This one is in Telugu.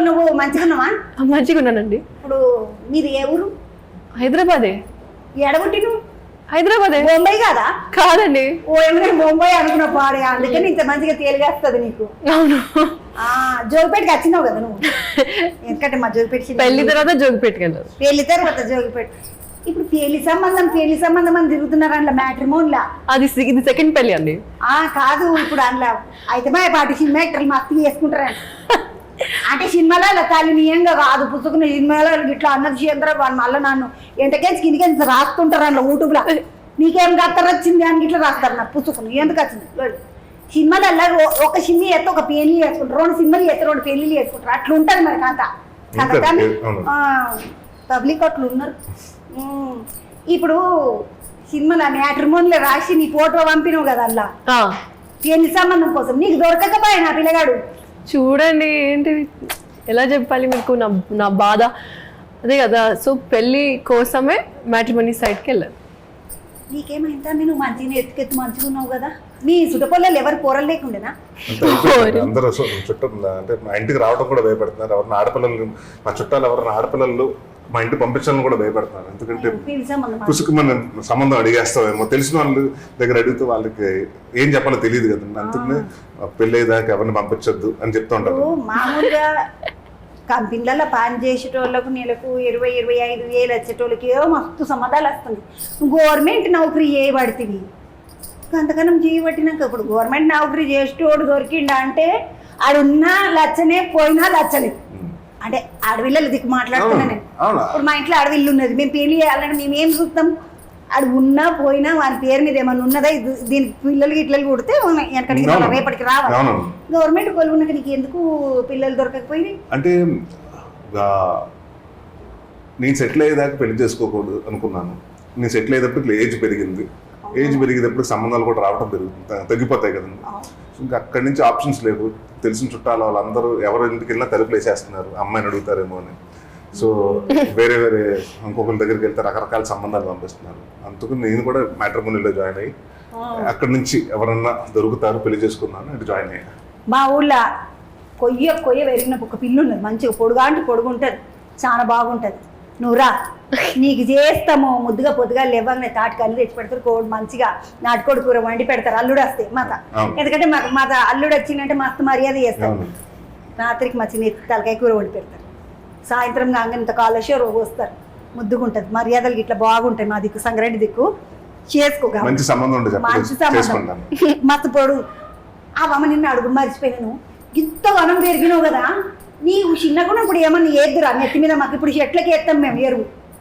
నువ్వు మంచిగా ఉన్నావా? మంచిగా ఉన్నానండి. ఇప్పుడు మీది ఏ ఊరు? హైదరాబాదే. ఎడబుట్టి నువ్వు? హైదరాబాదే. బొంబాయి కాదా? కాదండి. ఓ ఏమైనా బొంబాయి అనుకున్న పాడే, అందుకని ఇంత మంచిగా తేలిగేస్తుంది నీకు. అవును. జోగిపేటకి వచ్చినావు కదా నువ్వు, ఎందుకంటే మా జోగిపేట పెళ్లి తర్వాత జోగిపేటకి వెళ్ళారు. పెళ్లి తర్వాత జోగిపేట. ఇప్పుడు పెళ్లి సంబంధం అని తిరుగుతున్నారు అందులో మ్యాట్రిమోన్లా. ఇది సెకండ్ పెళ్లి అండి. కాదు, ఇప్పుడు అందులో అయితే మా పాటి సినిమా యాక్టర్లు మస్తు చేసుకుంటారండి. అంటే సినిమాలో అలా తల్లినీయంగా కాదు, పుస్తకం సినిమాలో ఇట్లా అన్నది చంద్ర వాళ్ళు మళ్ళీ నన్ను ఎంతకేసి కిందికేసి రాస్తుంటారు అందులో యూట్యూబ్లో. నీకేం కత్తర్ వచ్చింది అని ఇట్లా రాస్తారు నాకు పుస్తకం ఎందుకు వచ్చింది. సినిమాలలో ఒక సినిమా ఎత్తే ఒక పెళ్లి చేసుకుంటారు, 2 సినిమాలు ఎత్తే 2 పెళ్లిళ్ళు చేసుకుంటారు, అట్లా ఉంటుంది మరి కథ కదా. కానీ పబ్లిక్ అట్లు ఉన్నారు. ఇప్పుడు సినిమాలో మ్యాట్రిమోన్లో రాసి నీ ఫోటో పంపినావు కదా అలా పెళ్లి సంబంధం కోసం, నీకు దొరకకపోయా నా పిల్లగాడు. చూడండి ఏంటి ఎలా చెప్పాలి మీకు నా బాధ అదే కదా. సో పెళ్లి కోసమే మ్యాట్రిమోనీ సైడ్కి వెళ్ళాను. నీకేమైందా? నేను మంచిగా ఎత్తుకెత్తు మంచిగా ఉన్నావు కదా. మీ చుట్టపొల్లలు ఎవరు కూరలు లేకుండేనా? అందరూ చుట్టూ అంటే మా ఇంటికి రావడం కూడా భయపడుతున్నారు. ఎవరిని ఆడపిల్లలు, మా చుట్టాలు ఎవరైనా ఆడపిల్లలు మా ఇంటి పంపించాలని కూడా భయపడుతున్నారు. ఎందుకంటే పుసుకుమని సంబంధం అడిగేస్తామేమో, తెలిసిన వాళ్ళ దగ్గర అడిగితే వాళ్ళకి ఏం చెప్పాలో తెలియదు కదా. అందుకనే పెళ్ళి అయ్యేదాకా ఎవరిని పంపించొద్దు అని చెప్తూ ఉంటారు. మామూలుగా కంపెనీలలో పని చేసేటోళ్ళకు నెలకు 20-25 వేలు వచ్చేటోళ్ళకి ఏమో మస్తు సంబంధాలు వస్తుంది. గవర్నమెంట్ నౌకరీ చేయబడుతుంది, అంతకనం చేయబట్టినాక ఇప్పుడు గవర్నమెంట్ నౌకరీ చేసేటోడు దొరికిండా అంటే ఆడున్నా లచ్చనే పోయినా లచ్చనే. అంటే ఆడవిల్లలు దిక్కు మాట్లాడుతున్నా నేను. ఇప్పుడు మా ఇంట్లో ఆడవిల్లు ఉన్నది, మేము పెళ్లి చేయాలంటే మేము ఏం చూస్తాం? ఆడు ఉన్నా పోయినా వాని పేరు మీద ఏమన్నా ఉన్నదా? దీనికి పిల్లలకి ఇట్లకి కొడితే వెనకడికి రేపటికి రావాలి. గవర్నమెంట్ కొలువున్నాక నీకు ఎందుకు పిల్లలు దొరకకపోయింది? అంటే నేను సెటిల్ అయ్యేదాకా పెళ్లి చేసుకోకూడదు అనుకున్నాను. నేను సెటిల్ అయ్యేటప్పుడు ఏజ్ పెరిగింది. ఏజ్ పెరిగేటప్పుడు సంబంధాలు కూడా రావడం తగ్గిపోతాయి కదండి. ఇంకా అక్కడి నుంచి ఆప్షన్స్ లేవు. తెలిసిన చుట్టాలు వాళ్ళందరూ ఎవరి ఇంటికి వెళ్ళినా తలుపులు వేసేస్తున్నారు, అమ్మాయిని అడుగుతారేమో అని. సో వేరే ఇంకొకరి దగ్గరికి వెళ్తే రకరకాల సంబంధాలు పంపిస్తున్నారు. అందుకు నేను కూడా మ్యాట్రిమోనీలో జాయిన్ అయ్యి అక్కడి నుంచి ఎవరన్నా దొరుకుతారు పెళ్లి చేసుకున్నాను అంటే జాయిన్ అయ్యా. మా ఊళ్ళో కొయ్య వెరిగిన ఒక పిల్లు ఉన్నది, మంచిగా పొడుగా అంటే పొడుగు ఉంటుంది, చాలా బాగుంటుంది. నువ్వు రా, నీకు చేస్తాము. ముద్దుగా పొద్దుగా లేవగానే తాటి కళ్ళు తెచ్చి పెడతారు, కోడి మంచిగా నాటుకోడి కూర వండి పెడతారు. అల్లుడు వస్తే మాత, ఎందుకంటే మాత అల్లుడు వచ్చిందంటే మస్తు మర్యాద చేస్తారు. రాత్రికి మంచి నెత్తి తలకాయ కూర వండి పెడతారు. సాయంత్రం కాగా ఇంత కాలుష్యం వస్తారు, ముద్దుగా ఉంటుంది. మర్యాదలు ఇట్లా బాగుంటాయి. మా దిక్కు సంగారెడ్డి దిక్కు చేసుకోగా మంచి సంబంధం మస్తు పొడు. అవమ్మ నిన్ను అడుగు మర్చిపోయినాను, ఇంత వనం పెరిగినావు కదా. నీవు చిన్నగా ఇప్పుడు ఏమన్నా ఏద్దురా నెత్తి మీద? మాకు ఇప్పుడు చెట్లకి ఎత్తాం మేము ఎరువు.